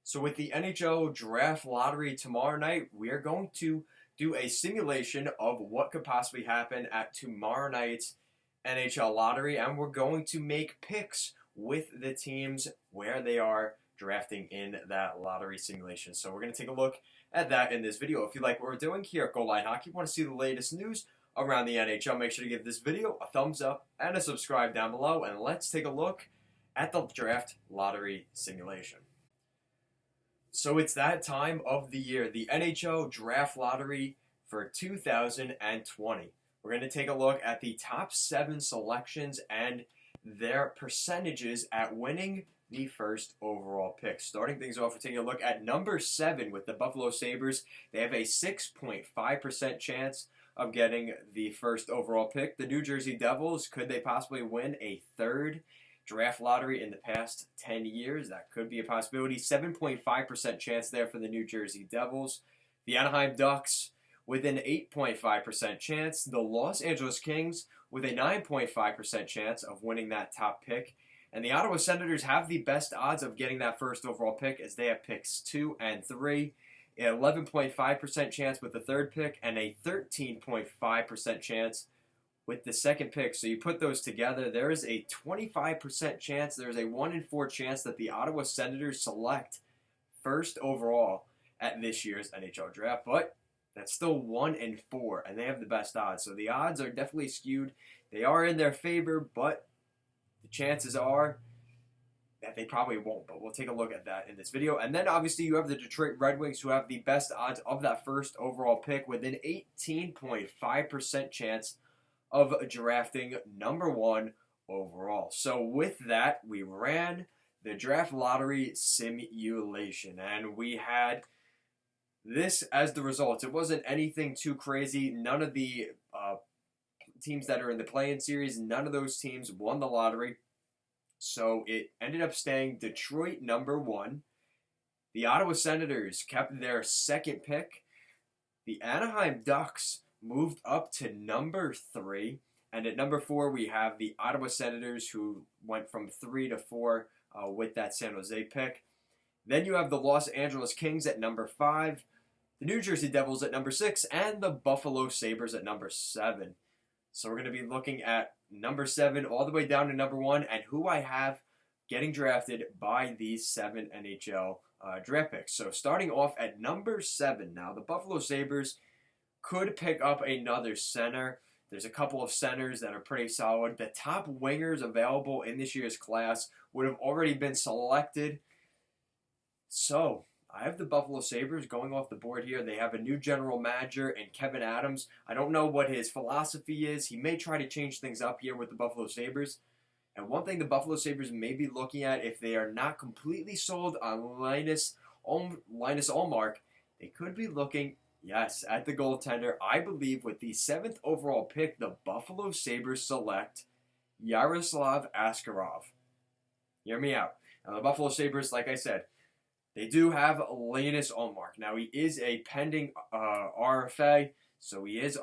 So with the NHL draft lottery tomorrow night, we are going to do a simulation of what could possibly happen at tomorrow night's NHL lottery, and we're going to make picks with the teams where they are drafting in that lottery simulation. So we're going to take a look at that in this video. If you like what we're doing here at Goal Line Hockey, want to see the latest news around the NHL, make sure to give this video a thumbs up and a subscribe down below, and let's take a look at the draft lottery simulation. So it's that time of the year, the NHL Draft Lottery for 2020. We're going to take a look at the top 7 selections and their percentages at winning the first overall pick. Starting things off, we're taking a look at number 7 with the Buffalo Sabres. They have a 6.5% chance of getting the first overall pick. The New Jersey Devils, could they possibly win a third draft lottery in the past 10 years? That could be a possibility. 7.5% chance there for the New Jersey Devils. The Anaheim Ducks with an 8.5% chance. The Los Angeles Kings with a 9.5% chance of winning that top pick. And the Ottawa Senators have the best odds of getting that first overall pick as they have picks 2 and 3. An 11.5% chance with the third pick and a 13.5% chance with the second pick. So you put those together, there is a 25% chance, there's a 1 in 4 chance that the Ottawa Senators select first overall at this year's NHL draft. But that's still 1 in 4, and they have the best odds. So the odds are definitely skewed. They are in their favor, but the chances are that they probably won't. But we'll take a look at that in this video. And then obviously you have the Detroit Red Wings, who have the best odds of that first overall pick with an 18.5% chance of drafting number 1 overall. So with that, we ran the draft lottery simulation, and we had this as the results. It wasn't anything too crazy. None of the teams that are in the play-in series, none of those teams won the lottery. So it ended up staying Detroit number 1. The Ottawa Senators kept their second pick. The Anaheim Ducks moved up to number 3. And at number 4, we have the Ottawa Senators, who went from 3 to 4 with that San Jose pick. Then you have the Los Angeles Kings at number 5, the New Jersey Devils at number 6, and the Buffalo Sabres at number 7. So we're going to be looking at number 7 all the way down to number 1 and who I have getting drafted by these 7 NHL draft picks. So starting off at number 7 now, the Buffalo Sabres could pick up another center. There's a couple of centers that are pretty solid. The top wingers available in this year's class would have already been selected. So I have the Buffalo Sabres going off the board here. They have a new general manager in Kevin Adams. I don't know what his philosophy is. He may try to change things up here with the Buffalo Sabres. And one thing the Buffalo Sabres may be looking at, if they are not completely sold on Linus Ullmark, they could be looking, yes, at the goaltender. I believe with the 7th overall pick, the Buffalo Sabres select Yaroslav Askarov. Hear me out. Now, the Buffalo Sabres, like I said, they do have Linus Ullmark. Now, he is a pending RFA, so he is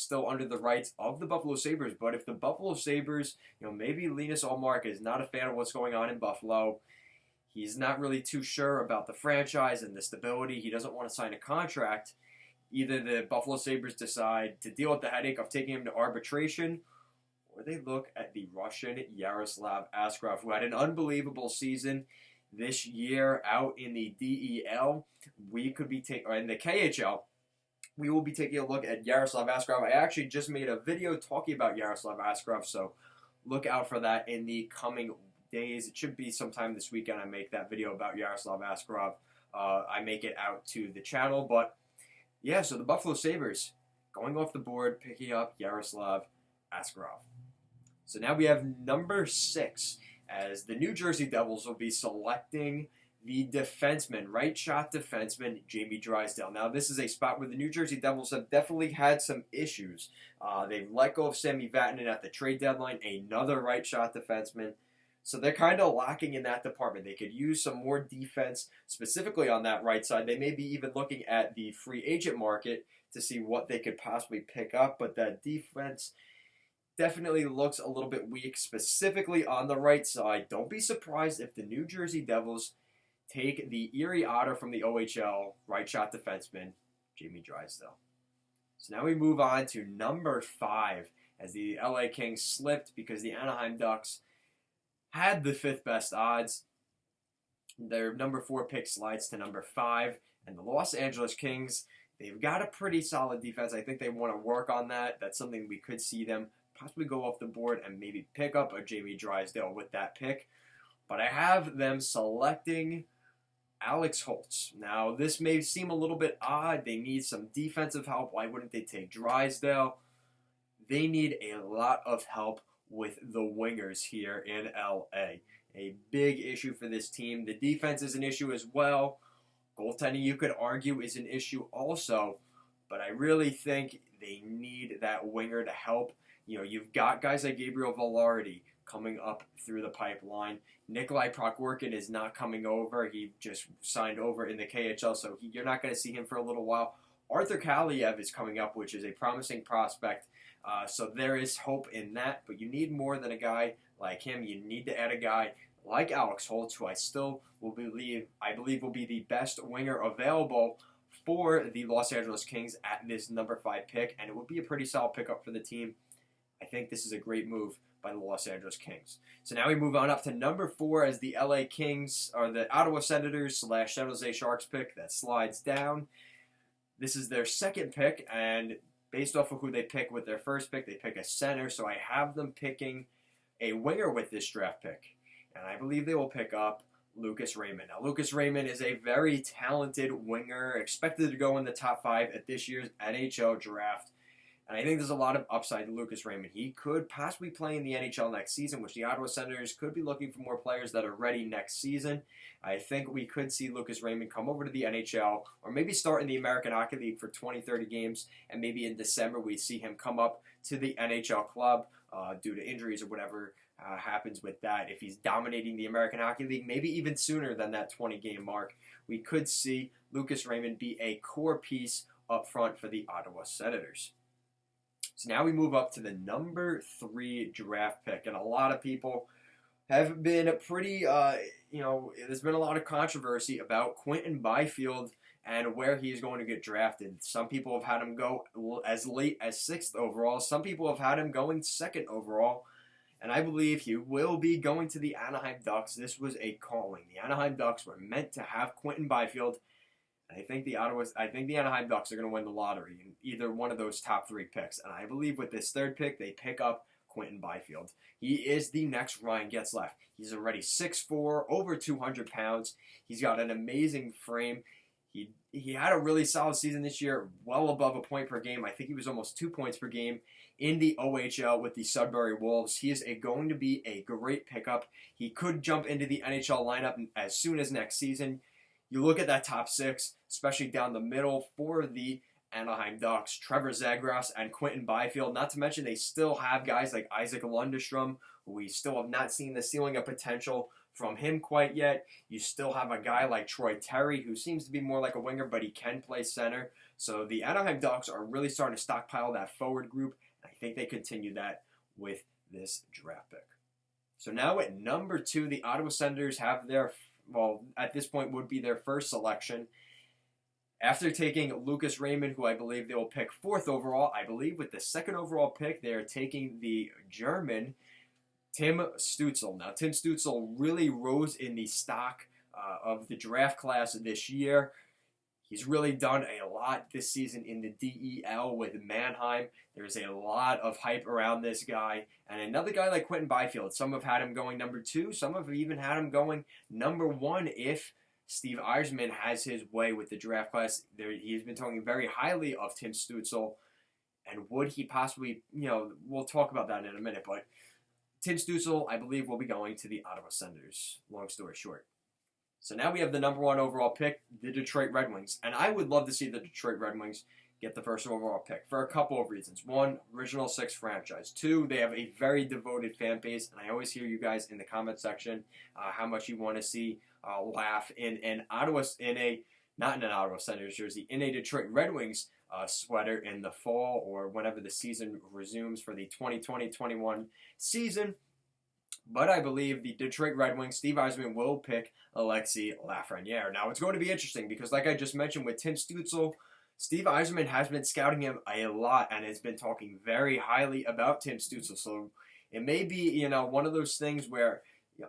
still under the rights of the Buffalo Sabres. But if the Buffalo Sabres, maybe Linus Ullmark is not a fan of what's going on in Buffalo, he's not really too sure about the franchise and the stability, he doesn't want to sign a contract, either the Buffalo Sabres decide to deal with the headache of taking him to arbitration, or they look at the Russian Yaroslav Askarov, who had an unbelievable season this year out in the DEL. We could be in the KHL. We will be taking a look at Yaroslav Askarov. I actually just made a video talking about Yaroslav Askarov, so look out for that in the coming days. It should be sometime this weekend I make that video about Yaroslav Askarov. I make it out to the channel. But yeah, so the Buffalo Sabres going off the board, picking up Yaroslav Askarov. So now we have number 6, as the New Jersey Devils will be selecting the defenseman, right shot defenseman, Jamie Drysdale. Now, this is a spot where the New Jersey Devils have definitely had some issues. They've let go of Sami Vatanen at the trade deadline, another right shot defenseman. So they're kind of lacking in that department. They could use some more defense, specifically on that right side. They may be even looking at the free agent market to see what they could possibly pick up, but that defense definitely looks a little bit weak, specifically on the right side. Don't be surprised if the New Jersey Devils take the Erie Otter from the OHL right shot defenseman, Jamie Drysdale. So now we move on to number 5 as the LA Kings slipped because the Anaheim Ducks had the 5th best odds. Their number 4 pick slides to number 5, and the Los Angeles Kings, they've got a pretty solid defense. I think they want to work on that. That's something we could see them possibly go off the board and maybe pick up a Jamie Drysdale with that pick. But I have them selecting Alex Holtz. Now, this may seem a little bit odd. They need some defensive help. Why wouldn't they take Drysdale? They need a lot of help with the wingers here in LA. A big issue for this team. The defense is an issue as well. Goaltending, you could argue, is an issue also. But I really think they need that winger to help. You know, you've got guys like Gabriel Velarde coming up through the pipeline. Nikolai Prokworkin is not coming over. He just signed over in the KHL, so you're not going to see him for a little while. Arthur Kaliev is coming up, which is a promising prospect. So there is hope in that, but you need more than a guy like him. You need to add a guy like Alex Holtz, who I believe will be the best winger available for the Los Angeles Kings at this number 5 pick, and it would be a pretty solid pickup for the team. I think this is a great move by the Los Angeles Kings. So now we move on up to number 4 as the LA Kings, or the Ottawa Senators / San Jose Sharks pick that slides down. This is their 2nd pick, and based off of who they pick with their 1st pick, they pick a center, so I have them picking a winger with this draft pick. And I believe they will pick up Lucas Raymond. Now, Lucas Raymond is a very talented winger, expected to go in the top 5 at this year's NHL draft. And I think there's a lot of upside to Lucas Raymond. He could possibly play in the NHL next season, which the Ottawa Senators could be looking for more players that are ready next season. I think we could see Lucas Raymond come over to the NHL, or maybe start in the American Hockey League for 20, 30 games, and maybe in December we see him come up to the NHL club due to injuries or whatever happens with that. If he's dominating the American Hockey League, maybe even sooner than that 20-game mark, we could see Lucas Raymond be a core piece up front for the Ottawa Senators. So now we move up to the number 3 draft pick, and a lot of people have been pretty, there's been a lot of controversy about Quinton Byfield and where he's going to get drafted. Some people have had him go as late as 6th overall. Some people have had him going 2nd overall. And I believe he will be going to the Anaheim Ducks. This was a calling. The Anaheim Ducks were meant to have Quinton Byfield. And I think the Anaheim Ducks are going to win the lottery in either one of those top 3 picks. And I believe with this 3rd pick, they pick up Quinton Byfield. He is the next Ryan Getzlaf. He's already 6'4", over 200 pounds. He's got an amazing frame. He had a really solid season this year, well above a point per game. I think he was almost 2 points per game in the OHL with the Sudbury Wolves. He is going to be a great pickup. He could jump into the NHL lineup as soon as next season. You look at that top 6, especially down the middle for the Anaheim Ducks, Trevor Zegras and Quinton Byfield. Not to mention they still have guys like Isaac Lundestrom, who we still have not seen the ceiling of potential from him quite yet. You still have a guy like Troy Terry, who seems to be more like a winger, but he can play center. So the Anaheim Ducks are really starting to stockpile that forward group. I think they continue that with this draft pick. So now at number 2, the Ottawa Senators have at this point would be their 1st selection. After taking Lucas Raymond, who I believe they will pick 4th overall, I believe with the 2nd overall pick, they are taking the German Tim Stützle. Now, Tim Stützle really rose in the stock of the draft class this year. He's really done a lot this season in the DEL with Mannheim. There's a lot of hype around this guy. And another guy like Quinton Byfield, some have had him going number 2. Some have even had him going number 1 if Steve Yzerman has his way with the draft class. He's been talking very highly of Tim Stützle. And would he possibly, we'll talk about that in a minute, but Tim Stützle, I believe, will be going to the Ottawa Senators, long story short. So now we have the number 1 overall pick, the Detroit Red Wings. And I would love to see the Detroit Red Wings get the 1st overall pick for a couple of reasons. 1, original 6 franchise. 2, they have a very devoted fan base. And I always hear you guys in the comment section how much you want to see laugh in not in an Ottawa Senators jersey, in a Detroit Red Wings sweater in the fall or whenever the season resumes for the 2020-21 season. But I believe the Detroit Red Wings, Steve Yzerman, will pick Alexis Lafreniere. Now, it's going to be interesting because, like I just mentioned with Tim Stützle, Steve Yzerman has been scouting him a lot and has been talking very highly about Tim Stützle. So it may be, one of those things where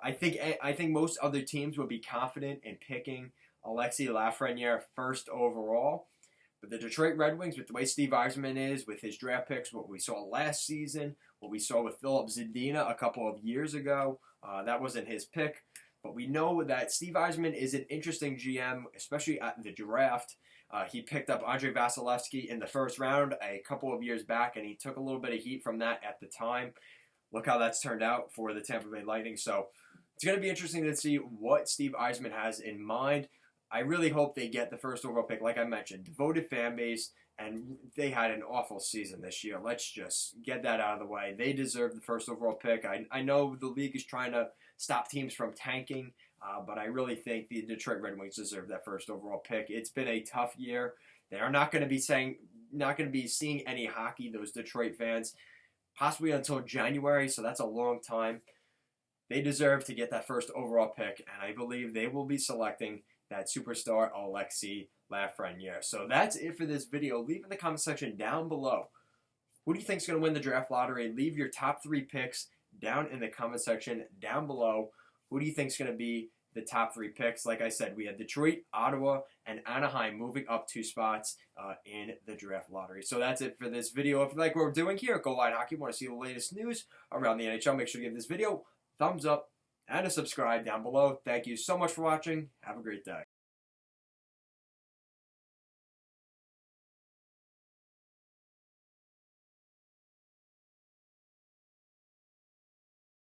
I think most other teams would be confident in picking Alexis Lafreniere first overall. But the Detroit Red Wings, with the way Steve Yzerman is, with his draft picks, what we saw last season, what we saw with Philip Zadina a couple of years ago, that wasn't his pick. But we know that Steve Yzerman is an interesting GM, especially at the draft. He picked up Andrei Vasilevsky in the first round a couple of years back, and he took a little bit of heat from that at the time. Look how that's turned out for the Tampa Bay Lightning. So it's going to be interesting to see what Steve Yzerman has in mind. I really hope they get the first overall pick. Like I mentioned, devoted fan base, and they had an awful season this year. Let's just get that out of the way. They deserve the first overall pick. I know the league is trying to stop teams from tanking, but I really think the Detroit Red Wings deserve that first overall pick. It's been a tough year. They are not going to be seeing any hockey, those Detroit fans, possibly until January, so that's a long time. They deserve to get that first overall pick, and I believe they will be selecting that superstar Alexis Lafreniere. So that's it for this video. Leave in the comment section down below. Who do you think is going to win the draft lottery? Leave your top 3 picks down in the comment section down below. Who do you think is going to be the top 3 picks? Like I said, we had Detroit, Ottawa, and Anaheim moving up 2 spots in the draft lottery. So that's it for this video. If you like what we're doing here at Goal Line Hockey, want to see the latest news around the NHL, make sure to give this video a thumbs up and a subscribe down below. Thank you so much for watching. Have a great day.